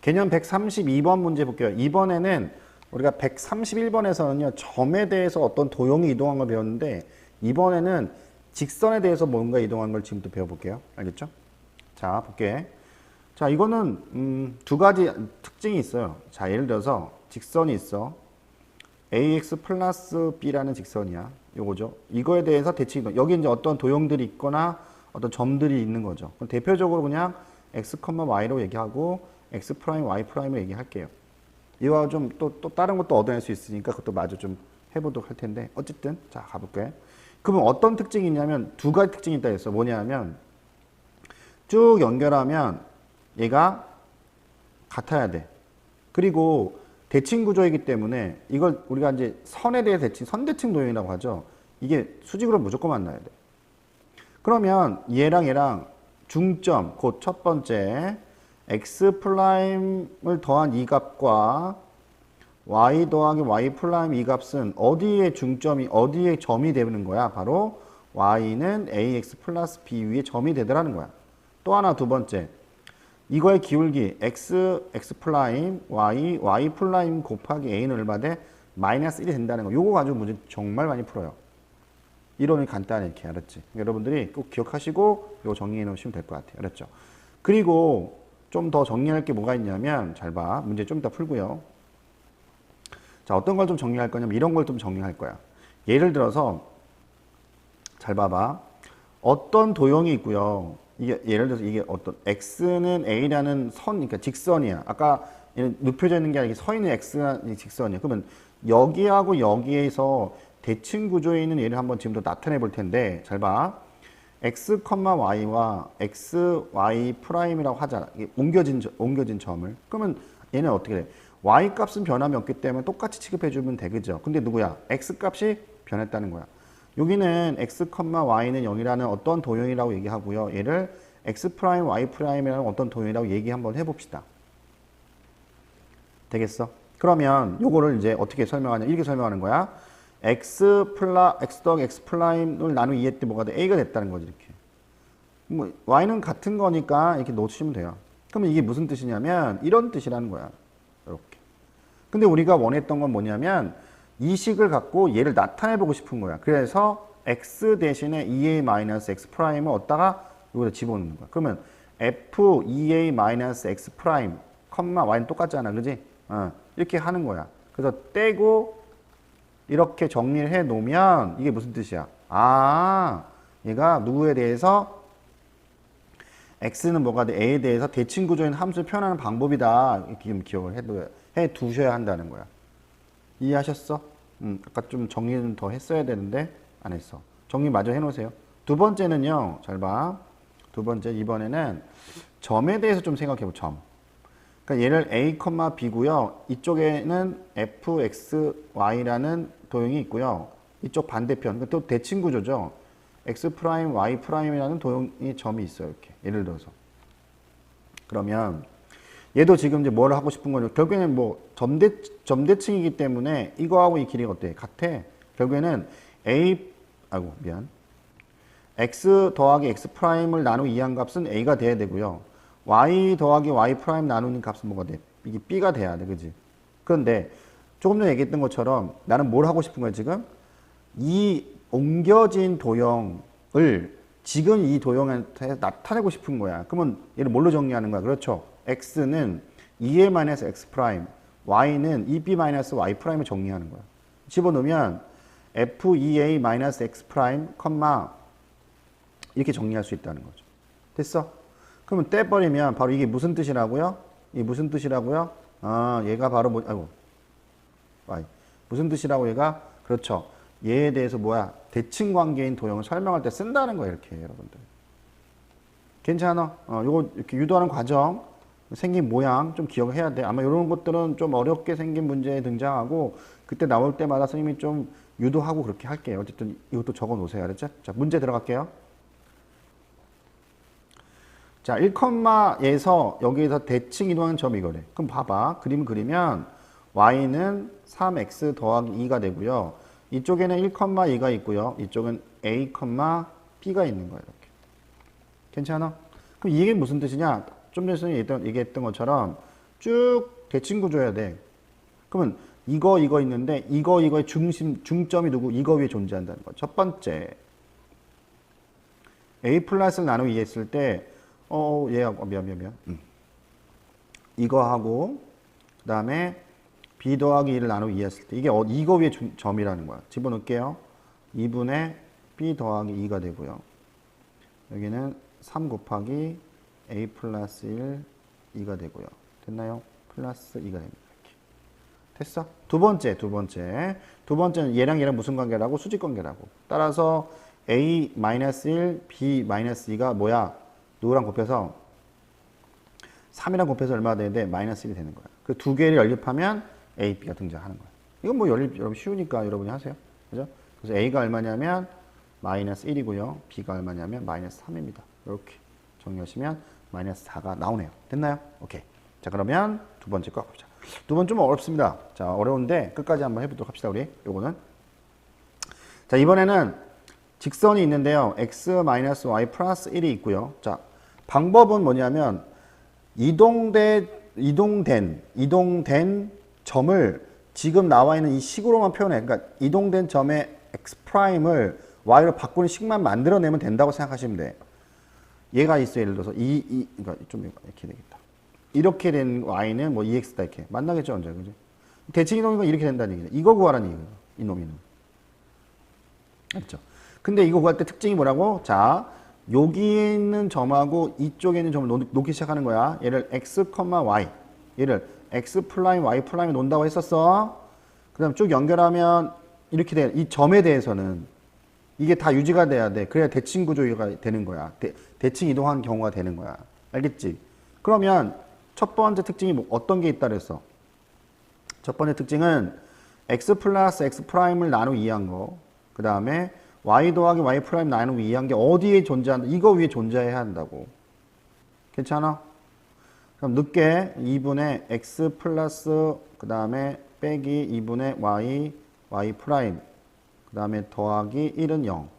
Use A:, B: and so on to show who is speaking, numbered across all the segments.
A: 개념 132번 문제 볼게요. 이번에는 우리가 131번에서는요, 점에 대해서 어떤 도형이 이동한 걸 배웠는데, 이번에는 직선에 대해서 뭔가 이동한 걸 지금부터 배워볼게요. 알겠죠? 자, 볼게. 자, 이거는, 두 가지 특징이 있어요. 자, 예를 들어서 직선이 있어. ax 플러스 b라는 직선이야. 요거죠. 이거에 대해서 대칭 이동. 여기 이제 어떤 도형들이 있거나 어떤 점들이 있는 거죠. 그럼 대표적으로 그냥 x, y로 얘기하고 x 프라임, y 프라임을 얘기할게요. 이와 좀 또 다른 것도 얻어낼 수 있으니까 그것도 마저 좀 해보도록 할 텐데 어쨌든 자 가볼게. 그러면 어떤 특징이 있냐면 두 가지 특징이 있다 했어. 뭐냐면 쭉 연결하면 얘가 같아야 돼. 그리고 대칭 구조이기 때문에 이걸 우리가 이제 선에 대해 대칭, 선대칭 도형이라고 하죠. 이게 수직으로 무조건 만나야 돼. 그러면 얘랑 중점, 곧 첫 번째 x 프라임을 더한 이 값과 y 더하기 y 프라임 이 값은 어디에 중점이, 어디에 점이 되는 거야? 바로 y는 ax 플러스 b 위에 점이 되더라는 거야. 또 하나 두 번째. 이거의 기울기 x 프라임 y 프라임 곱하기 a는 얼마 돼? 마이너스 1이 된다는 거. 요거 가지고 문제 정말 많이 풀어요. 이론이 간단해 이렇게 알았지? 여러분들이 꼭 기억하시고 이거 정리해 놓으시면 될 것 같아요. 알았죠? 그리고 좀 더 정리할 게 뭐가 있냐면 잘 봐. 문제 좀 이따 풀고요. 자, 어떤 걸 좀 정리할 거냐면 이런 걸 좀 정리할 거야. 예를 들어서 잘 봐봐. 어떤 도형이 있고요. 이게 예를 들어서 이게 어떤 x는 a라는 선, 그러니까 직선이야. 아까 얘는 눕혀져 있는 게 아니라 서 있는 x가 직선이야. 그러면 여기하고 여기에서 대칭 구조에 있는 얘를 한번 지금부터 나타내 볼 텐데 잘 봐. x, y와 x, y 프라임이라고 하잖아. 이게 옮겨진 점을. 그러면 얘는 어떻게 돼? y 값은 변함이 없기 때문에 똑같이 취급해 주면 돼. 그죠? 근데 누구야? x 값이 변했다는 거야. 여기는 x, y는 0이라는 어떤 도형이라고 얘기하고요. 얘를 x 프라임, y 프라임이라는 어떤 도형이라고 얘기 한번 해봅시다. 되겠어? 그러면 요거를 이제 어떻게 설명하냐? 이렇게 설명하는 거야. x 더하기 x 프라임을 나누기 2 했더니 뭐가 돼? a가 됐다는 거지, 이렇게. 뭐 y는 같은 거니까 이렇게 놓으시면 돼요. 그러면 이게 무슨 뜻이냐면 이런 뜻이라는 거야. 이렇게. 근데 우리가 원했던 건 뭐냐면 이 식을 갖고 얘를 나타내 보고 싶은 거야. 그래서 x 대신에 2a-x 프라임을 얻다가 여기다 집어넣는 거야. 그러면 f 2a-x 프라임, y는 똑같잖아. 그지? 이렇게 하는 거야. 그래서 떼고 이렇게 정리를 해 놓으면 이게 무슨 뜻이야? 아, 얘가 누구에 대해서 x는 뭐가 돼? a에 대해서 대칭 구조인 함수를 표현하는 방법이다. 이렇게 좀 기억을 해 두셔야 한다는 거야. 이해하셨어? 아까 좀 정리는 더 했어야 되는데 안 했어. 정리 마저 해 놓으세요. 두 번째는요. 잘 봐. 두 번째 이번에는 점에 대해서 좀 생각해 보. 점. 그러니까 얘를 a, b고요. 이쪽에는 fxy라는 도형이 있고요. 이쪽 반대편, 또 대칭 구조죠. x 프라임, y 프라임이라는 도형이 점이 있어요. 이렇게 예를 들어서. 그러면 얘도 지금 이제 뭘 하고 싶은 거냐? 결국에는 뭐 점대칭이기 때문에 이거하고 이 길이가 어때? 같아. 결국에는 x 더하기 x 프라임을 나누기 2한 값은 a가 돼야 되고요. y 더하기 y 프라임 나누는 값은 뭐가 돼? 이게 b가 돼야 돼. 그지? 그런데 조금 전에 얘기했던 것처럼 나는 뭘 하고 싶은 거야, 지금? 이 옮겨진 도형을 지금 이 도형한테 나타내고 싶은 거야. 그러면 얘를 뭘로 정리하는 거야? 그렇죠. x는 2a-x 프라임, y는 2b-y 프라임을 정리하는 거야. 집어넣으면 f2a-x 프라임, 이렇게 정리할 수 있다는 거죠. 됐어? 그러면 떼버리면 바로 이게 무슨 뜻이라고요? 이게 무슨 뜻이라고요? 얘가 바로 y. 무슨 뜻이라고 얘가? 그렇죠. 얘에 대해서 뭐야? 대칭 관계인 도형을 설명할 때 쓴다는 거예요, 이렇게 여러분들. 괜찮아? 요거 이렇게 유도하는 과정, 생긴 모양 좀 기억을 해야 돼. 아마 이런 것들은 좀 어렵게 생긴 문제에 등장하고 그때 나올 때마다 선생님이 좀 유도하고 그렇게 할게요. 어쨌든 이것도 적어 놓으세요. 알았죠? 자, 문제 들어갈게요. 자, 1컴마에서 여기에서 대칭 이동하는 점이 이거래. 그럼 봐봐. 그림 그리면 y는 3x 더하기 2가 되고요. 이쪽에는 1,2가 있고요. 이쪽은 a, b가 있는 거예요. 이렇게. 괜찮아? 그럼 이게 무슨 뜻이냐? 좀 전에 얘기했던 것처럼 쭉 대칭 구조여야 돼. 그러면 이거 있는데 이거의 중점이 누구? 이거 위에 존재한다는 거. 첫 번째 a 플러스를 나누기 2 했을 때 얘하고 미안. 이거하고 그 다음에 b 더하기 2를 나누기 2 했을 때 이게 이거 위에 점이라는 거야. 집어넣을게요. 2분의 b 더하기 2가 되고요. 여기는 3 곱하기 a 플러스 1 2가 되고요. 됐나요? 플러스 2가 됩니다. 이렇게. 됐어? 두 번째는 얘랑 무슨 관계라고? 수직 관계라고. 따라서 a-1, b-2가 뭐야? 누구랑 곱해서? 3이랑 곱해서 얼마가 되는데? 마이너스 1이 되는 거야. 그 두 개를 연립하면 a, b가 등장하는 거야. 이건 뭐 여러분 쉬우니까 여러분이 하세요. 그죠? 그래서 a가 얼마냐면 마이너스 1이고요. b가 얼마냐면 마이너스 3입니다. 이렇게 정리하시면 마이너스 4가 나오네요. 됐나요? 오케이. 자, 그러면 두 번째 거 가보자. 두 번 좀 어렵습니다. 자, 어려운데 끝까지 한번 해보도록 합시다. 우리 요거는. 자, 이번에는 직선이 있는데요. x-y 플러스 1이 있고요. 자, 방법은 뭐냐면 이동된 점을 지금 나와 있는 이 식으로만 표현해. 그러니까 이동된 점의 x''을 y로 바꾸는 식만 만들어내면 된다고 생각하시면 돼. 얘가 있어. 예를 들어서 그러니까 좀 이렇게 되겠다. 이렇게 된 y는 뭐 2x다 이렇게 만나겠죠, 언제, 그지? 대칭 이동이가 이렇게 된다는 얘기죠. 이거 구하라는 얘기예요. 이놈이는. 알죠? 근데 이거 구할 때 특징이 뭐라고? 자, 여기 있는 점하고 이쪽에 있는 점을 놓기 시작하는 거야. 얘를 x, y. 얘를 x 플라임, y 플라임에 놓는다고 했었어. 그 다음 쭉 연결하면 이렇게 돼. 이 점에 대해서는 이게 다 유지가 돼야 돼. 그래야 대칭 구조가 되는 거야. 대칭 이동하는 경우가 되는 거야. 알겠지? 그러면 첫 번째 특징이 뭐 어떤 게 있다 그랬어? 첫 번째 특징은 x 플러스 x 프라임을 나누기 2한 거. 그 다음에 y 더하기 y 프라임 나누기 2한 게 어디에 존재한다? 이거 위에 존재해야 한다고. 괜찮아? 그럼 늦게 2분의 x 플러스 그 다음에 빼기 2분의 y 프라임 그 다음에 더하기 1은 0.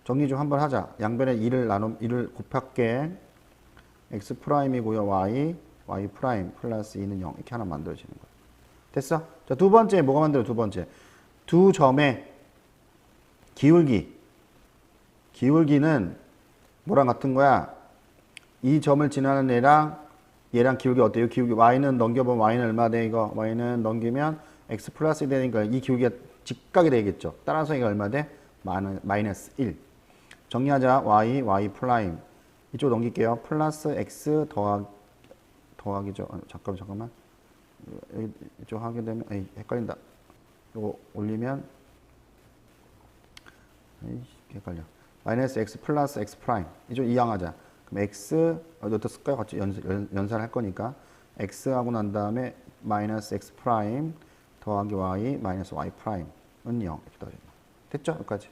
A: 정리 좀 한번 하자. 양변에 2를 곱할게. x 프라임이고요. y 프라임 플러스 2는 0. 이렇게 하나 만들어지는 거야. 됐어? 자, 두 번째 뭐가 만들어? 두 번째. 두 점의 기울기는 뭐랑 같은 거야? 이 점을 지나는 얘랑 기울기 어때요? 기울기 y는 넘겨보면 y는 얼마 돼? 이거 y는 넘기면 x 플러스 1 되니까 이 기울기가 직각이 되겠죠. 따라서 이게 얼마 돼? 마이너스 1. 정리하자. y 프라임. 이쪽 넘길게요. 플러스 x 더하기죠. 잠깐만. 이쪽 하게 되면 헷갈린다. 이거 올리면 헷갈려. 마이너스 x 플러스 x 프라임. 이쪽 이항하자. 그럼 x 어디다 쓸까요? 같이 연산을 할 거니까 x 하고 난 다음에 마이너스 x 프라임 더하기 y 마이너스 y 프라임은 0 이렇게 떨어진다. 됐죠? 여기까지.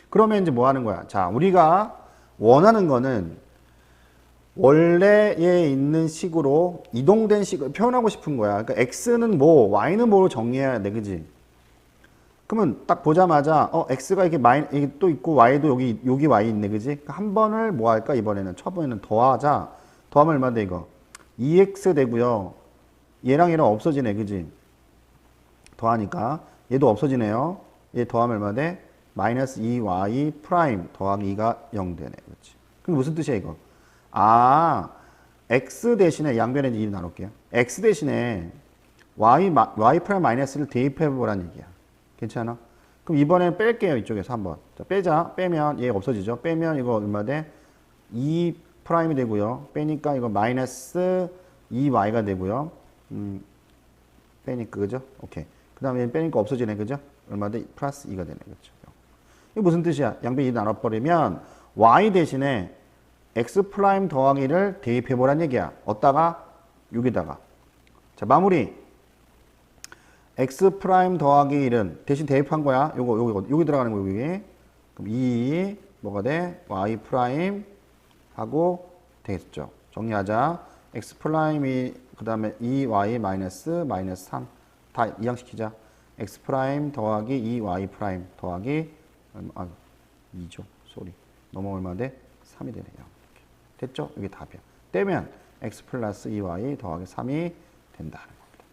A: 그러면 이제 뭐 하는 거야? 자, 우리가 원하는 거는 원래에 있는 식으로 이동된 식을 표현하고 싶은 거야. 그러니까 x는 뭐, y는 뭐로 정리해야 돼, 그지? 그러면 딱 보자마자 x가 이게 또 있고 y도 여기 y 있네, 그지? 그러니까 한 번을 뭐 할까? 이번에는 처음에는 더하자. 더하면 얼마 돼 이거? 2x 되고요. 얘랑 없어지네, 그지? 더하니까 얘도 없어지네요. 얘 더하면 얼마 돼? 마이너스 2y 프라임 더하기 2가 0 되네, 그렇지? 그럼 무슨 뜻이야 이거? 아, x 대신에 양변에 2를 나눌게요. x 대신에 y 프라임 마이너스를 대입해 보라는 얘기야. 괜찮아? 그럼 이번엔 뺄게요. 이쪽에서 한번. 자, 빼자. 빼면 얘 없어지죠. 빼면 이거 얼마 돼? 2 프라임이 되고요. 빼니까 이거 마이너스 2y가 되고요. 빼니까 그죠? 오케이. 그 다음에 빼니까 없어지네. 그죠? 얼마 돼? 플러스 2가 되네. 그렇죠? 이게 무슨 뜻이야? 양변 2 나눠버리면 y 대신에 x 프라임 더하기를 대입해 보란 얘기야. 어디다가? 여기다가. 자, 마무리. x 프라임 더하기 1은 대신 대입한 거야. 여기 들어가는 거 여기. 그럼 2 뭐가 돼? y 프라임 하고 되겠죠. 정리하자. x 프라임이 그다음에 2y 마이너스 3 다 이항시키자. x 프라임 더하기 2y 프라임 더하기 2죠. 쏘리. 넘어 얼마 돼? 3이 되네요. 됐죠? 이게 답이야. 떼면 x 플러스 2y 더하기 3이 된다는 겁니다.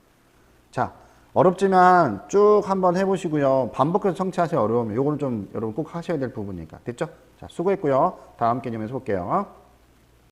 A: 자, 어렵지만 쭉 한번 해보시고요. 반복해서 청취하세요. 어려우면. 요거는 좀 여러분 꼭 하셔야 될 부분이니까. 됐죠? 자, 수고했고요. 다음 개념에서 볼게요.